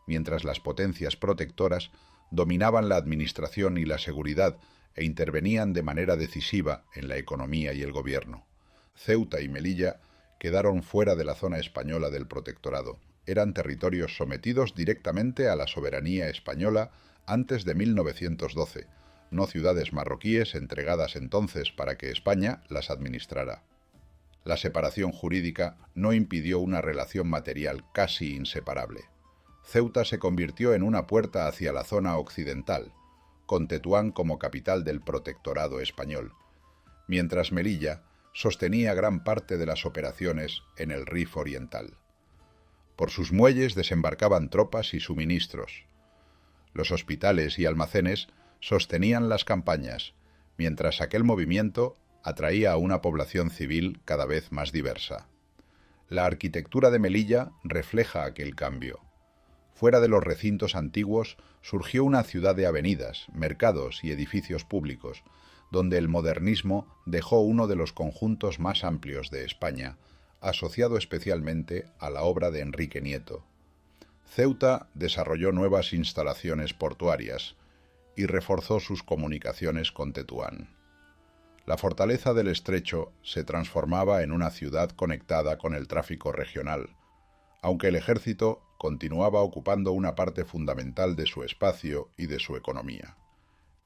mientras las potencias protectoras dominaban la administración y la seguridad e intervenían de manera decisiva en la economía y el gobierno. Ceuta y Melilla quedaron fuera de la zona española del protectorado. Eran territorios sometidos directamente a la soberanía española antes de 1912, no ciudades marroquíes entregadas entonces para que España las administrara. La separación jurídica no impidió una relación material casi inseparable. Ceuta se convirtió en una puerta hacia la zona occidental, con Tetuán como capital del protectorado español, mientras Melilla sostenía gran parte de las operaciones en el Rif oriental. Por sus muelles desembarcaban tropas y suministros. Los hospitales y almacenes sostenían las campañas, mientras aquel movimiento atraía a una población civil cada vez más diversa. La arquitectura de Melilla refleja aquel cambio. Fuera de los recintos antiguos surgió una ciudad de avenidas, mercados y edificios públicos, donde el modernismo dejó uno de los conjuntos más amplios de España, asociado especialmente a la obra de Enrique Nieto. Ceuta desarrolló nuevas instalaciones portuarias y reforzó sus comunicaciones con Tetuán. La fortaleza del Estrecho se transformaba en una ciudad conectada con el tráfico regional, aunque el ejército continuaba ocupando una parte fundamental de su espacio y de su economía.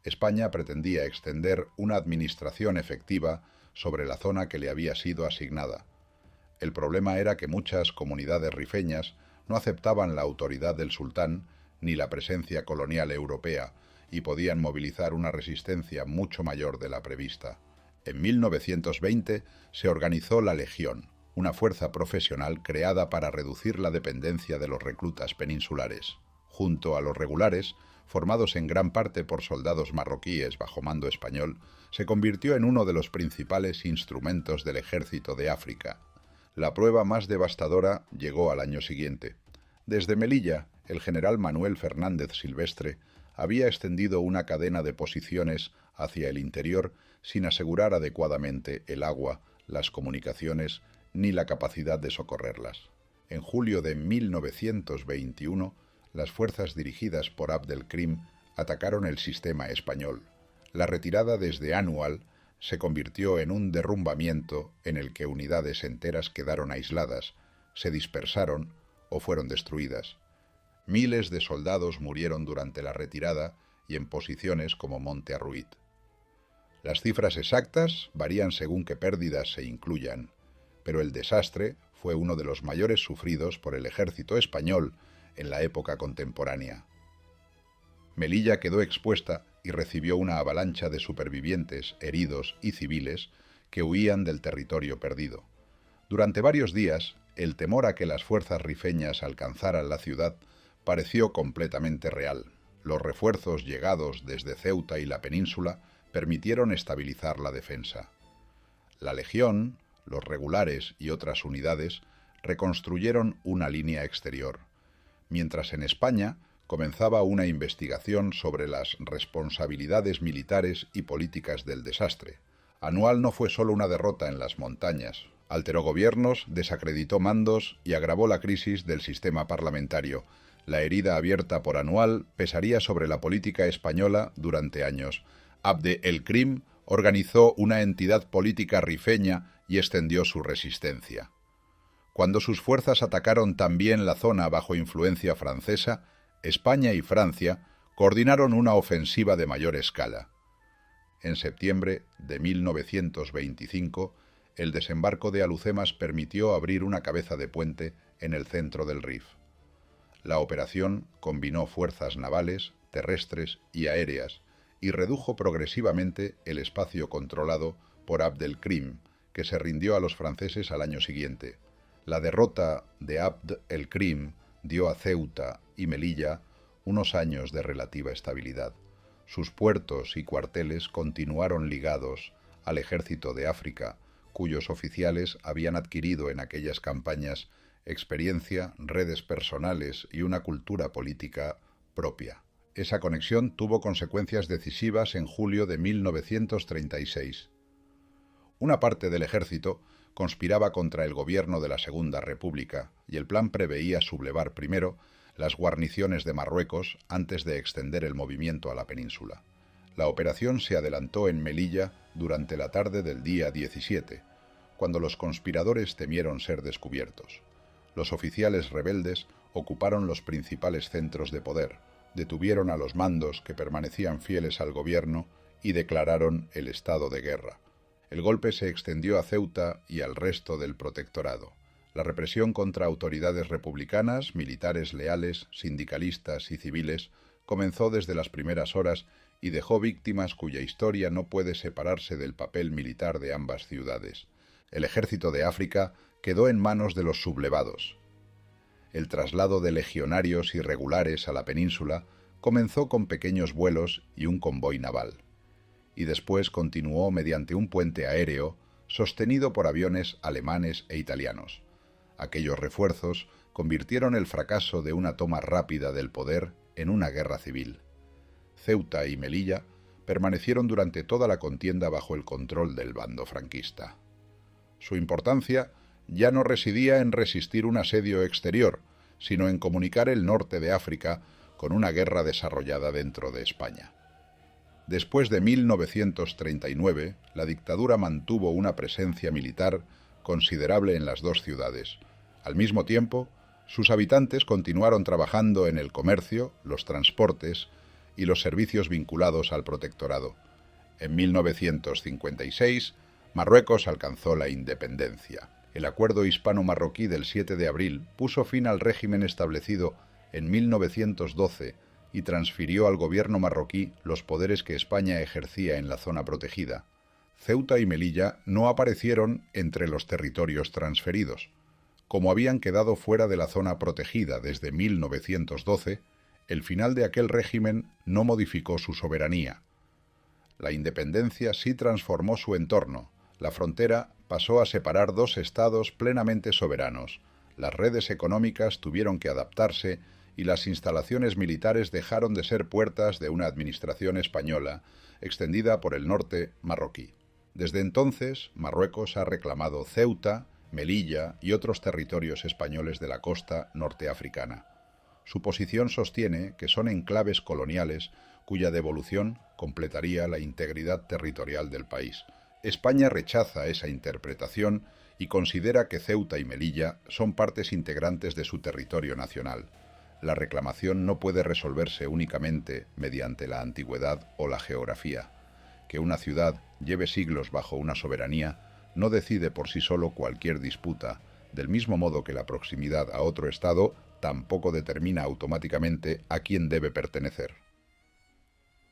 España pretendía extender una administración efectiva sobre la zona que le había sido asignada. El problema era que muchas comunidades rifeñas no aceptaban la autoridad del sultán ni la presencia colonial europea y podían movilizar una resistencia mucho mayor de la prevista. En 1920 se organizó la Legión, una fuerza profesional creada para reducir la dependencia de los reclutas peninsulares. Junto a los regulares, formados en gran parte por soldados marroquíes bajo mando español, se convirtió en uno de los principales instrumentos del ejército de África. La prueba más devastadora llegó al año siguiente. Desde Melilla, el general Manuel Fernández Silvestre había extendido una cadena de posiciones hacia el interior sin asegurar adecuadamente el agua, las comunicaciones ni la capacidad de socorrerlas. En julio de 1921, las fuerzas dirigidas por Abd el-Krim atacaron el sistema español. La retirada desde Anual se convirtió en un derrumbamiento en el que unidades enteras quedaron aisladas, se dispersaron o fueron destruidas. Miles de soldados murieron durante la retirada y en posiciones como Monte Arruit. Las cifras exactas varían según qué pérdidas se incluyan, pero el desastre fue uno de los mayores sufridos por el ejército español en la época contemporánea. Melilla quedó expuesta y recibió una avalancha de supervivientes, heridos y civiles que huían del territorio perdido. Durante varios días, el temor a que las fuerzas rifeñas alcanzaran la ciudad pareció completamente real. Los refuerzos llegados desde Ceuta y la península permitieron estabilizar la defensa. La Legión, los regulares y otras unidades reconstruyeron una línea exterior, mientras en España comenzaba una investigación sobre las responsabilidades militares y políticas del desastre. Anual no fue solo una derrota en las montañas, alteró gobiernos, desacreditó mandos y agravó la crisis del sistema parlamentario. La herida abierta por Anual pesaría sobre la política española durante años. Abd el-Krim organizó una entidad política rifeña y extendió su resistencia. Cuando sus fuerzas atacaron también la zona bajo influencia francesa, España y Francia coordinaron una ofensiva de mayor escala. En septiembre de 1925, el desembarco de Alhucemas permitió abrir una cabeza de puente en el centro del Rif. La operación combinó fuerzas navales, terrestres y aéreas y redujo progresivamente el espacio controlado por Abd el-Krim, que se rindió a los franceses al año siguiente. La derrota de Abd el-Krim dio a Ceuta y Melilla unos años de relativa estabilidad. Sus puertos y cuarteles continuaron ligados al ejército de África, cuyos oficiales habían adquirido en aquellas campañas experiencia, redes personales y una cultura política propia. Esa conexión tuvo consecuencias decisivas en julio de 1936. Una parte del ejército conspiraba contra el gobierno de la Segunda República y el plan preveía sublevar primero las guarniciones de Marruecos antes de extender el movimiento a la península. La operación se adelantó en Melilla durante la tarde del día 17, cuando los conspiradores temieron ser descubiertos. Los oficiales rebeldes ocuparon los principales centros de poder, detuvieron a los mandos que permanecían fieles al gobierno y declararon el estado de guerra. El golpe se extendió a Ceuta y al resto del protectorado. La represión contra autoridades republicanas, militares leales, sindicalistas y civiles comenzó desde las primeras horas y dejó víctimas cuya historia no puede separarse del papel militar de ambas ciudades. El ejército de África quedó en manos de los sublevados. El traslado de legionarios irregulares a la península comenzó con pequeños vuelos y un convoy naval. y después continuó mediante un puente aéreo sostenido por aviones alemanes e italianos. Aquellos refuerzos convirtieron el fracaso de una toma rápida del poder en una guerra civil. Ceuta y Melilla permanecieron durante toda la contienda bajo el control del bando franquista. Su importancia ya no residía en resistir un asedio exterior, sino en comunicar el norte de África con una guerra desarrollada dentro de España. Después de 1939, la dictadura mantuvo una presencia militar considerable en las dos ciudades. Al mismo tiempo, sus habitantes continuaron trabajando en el comercio, los transportes y los servicios vinculados al protectorado. En 1956, Marruecos alcanzó la independencia. El acuerdo hispano-marroquí del 7 de abril puso fin al régimen establecido en 1912 y transfirió al gobierno marroquí los poderes que España ejercía en la zona protegida. Ceuta y Melilla no aparecieron entre los territorios transferidos. Como habían quedado fuera de la zona protegida desde 1912, el final de aquel régimen no modificó su soberanía. La independencia sí transformó su entorno. La frontera pasó a separar dos estados plenamente soberanos. Las redes económicas tuvieron que adaptarse y las instalaciones militares dejaron de ser puertas de una administración española extendida por el norte marroquí. Desde entonces, Marruecos ha reclamado Ceuta, Melilla y otros territorios españoles de la costa norteafricana. Su posición sostiene que son enclaves coloniales cuya devolución completaría la integridad territorial del país. España rechaza esa interpretación y considera que Ceuta y Melilla son partes integrantes de su territorio nacional. La reclamación no puede resolverse únicamente mediante la antigüedad o la geografía. Que una ciudad lleve siglos bajo una soberanía no decide por sí solo cualquier disputa, del mismo modo que la proximidad a otro estado tampoco determina automáticamente a quién debe pertenecer.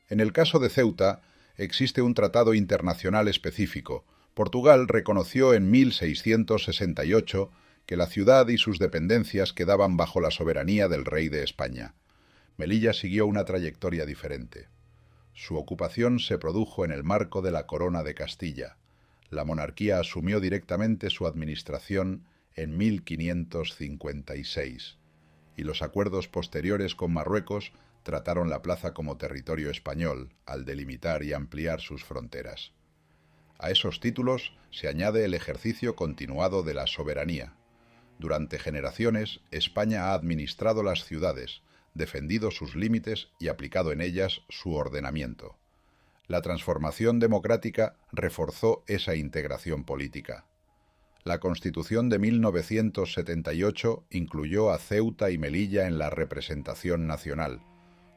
En el caso de Ceuta, existe un tratado internacional específico. Portugal reconoció en 1668 que la ciudad y sus dependencias quedaban bajo la soberanía del rey de España. Melilla siguió una trayectoria diferente. Su ocupación se produjo en el marco de la Corona de Castilla. La monarquía asumió directamente su administración en 1556, y los acuerdos posteriores con Marruecos trataron la plaza como territorio español, al delimitar y ampliar sus fronteras. A esos títulos se añade el ejercicio continuado de la soberanía. Durante generaciones, España ha administrado las ciudades, defendido sus límites y aplicado en ellas su ordenamiento. La transformación democrática reforzó esa integración política. La Constitución de 1978 incluyó a Ceuta y Melilla en la representación nacional,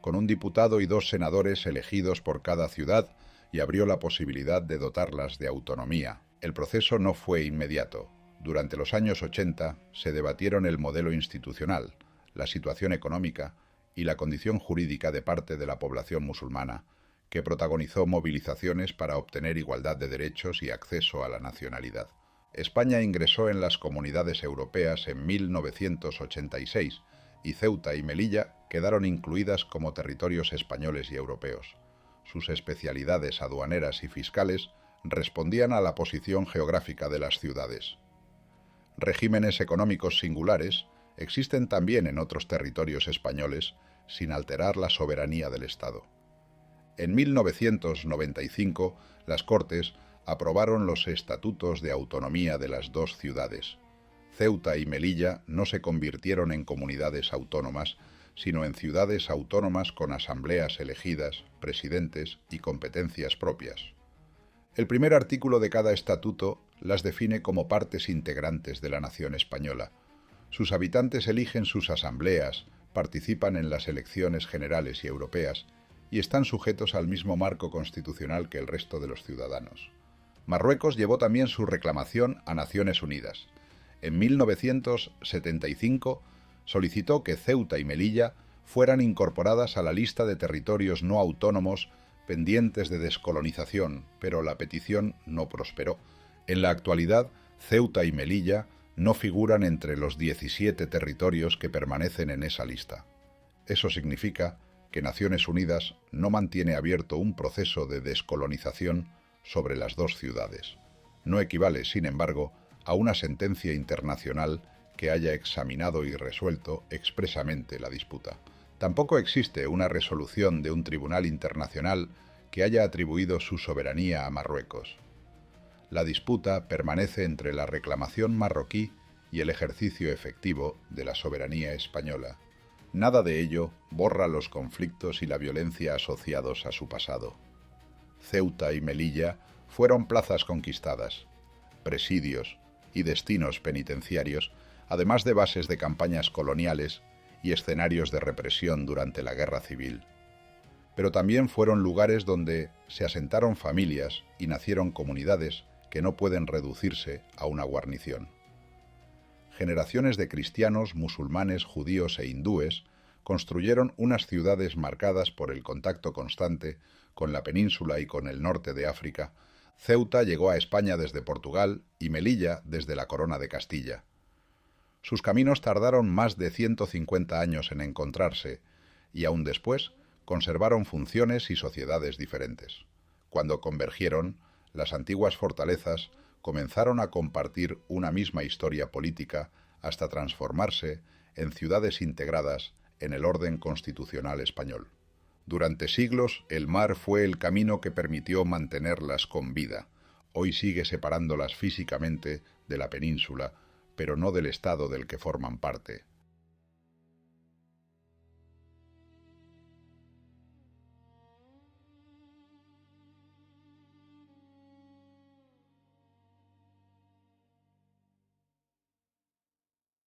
con un diputado y 2 senadores elegidos por cada ciudad, y abrió la posibilidad de dotarlas de autonomía. El proceso no fue inmediato. Durante los años 80 se debatieron el modelo institucional, la situación económica y la condición jurídica de parte de la población musulmana, que protagonizó movilizaciones para obtener igualdad de derechos y acceso a la nacionalidad. España ingresó en las comunidades europeas en 1986 y Ceuta y Melilla quedaron incluidas como territorios españoles y europeos. Sus especialidades aduaneras y fiscales respondían a la posición geográfica de las ciudades. Regímenes económicos singulares existen también en otros territorios españoles sin alterar la soberanía del Estado. En 1995, las Cortes aprobaron los estatutos de autonomía de las dos ciudades. Ceuta y Melilla no se convirtieron en comunidades autónomas, sino en ciudades autónomas con asambleas elegidas, presidentes y competencias propias. El primer artículo de cada estatuto las define como partes integrantes de la nación española. Sus habitantes eligen sus asambleas, participan en las elecciones generales y europeas y están sujetos al mismo marco constitucional que el resto de los ciudadanos. Marruecos llevó también su reclamación a Naciones Unidas. En 1975 solicitó que Ceuta y Melilla fueran incorporadas a la lista de territorios no autónomos pendientes de descolonización, pero la petición no prosperó. En la actualidad, Ceuta y Melilla no figuran entre los 17 territorios que permanecen en esa lista. Eso significa que Naciones Unidas no mantiene abierto un proceso de descolonización sobre las dos ciudades. No equivale, sin embargo, a una sentencia internacional que haya examinado y resuelto expresamente la disputa. Tampoco existe una resolución de un tribunal internacional que haya atribuido su soberanía a Marruecos. La disputa permanece entre la reclamación marroquí y el ejercicio efectivo de la soberanía española. Nada de ello borra los conflictos y la violencia asociados a su pasado. Ceuta y Melilla fueron plazas conquistadas, presidios y destinos penitenciarios, además de bases de campañas coloniales y escenarios de represión durante la Guerra Civil. Pero también fueron lugares donde se asentaron familias y nacieron comunidades que no pueden reducirse a una guarnición. Generaciones de cristianos, musulmanes, judíos e hindúes construyeron unas ciudades marcadas por el contacto constante con la península y con el norte de África. Ceuta llegó a España desde Portugal y Melilla desde la Corona de Castilla. Sus caminos tardaron más de 150 años en encontrarse y aún después conservaron funciones y sociedades diferentes. Cuando convergieron, las antiguas fortalezas comenzaron a compartir una misma historia política hasta transformarse en ciudades integradas en el orden constitucional español. Durante siglos, el mar fue el camino que permitió mantenerlas con vida. Hoy sigue separándolas físicamente de la península, pero no del estado del que forman parte.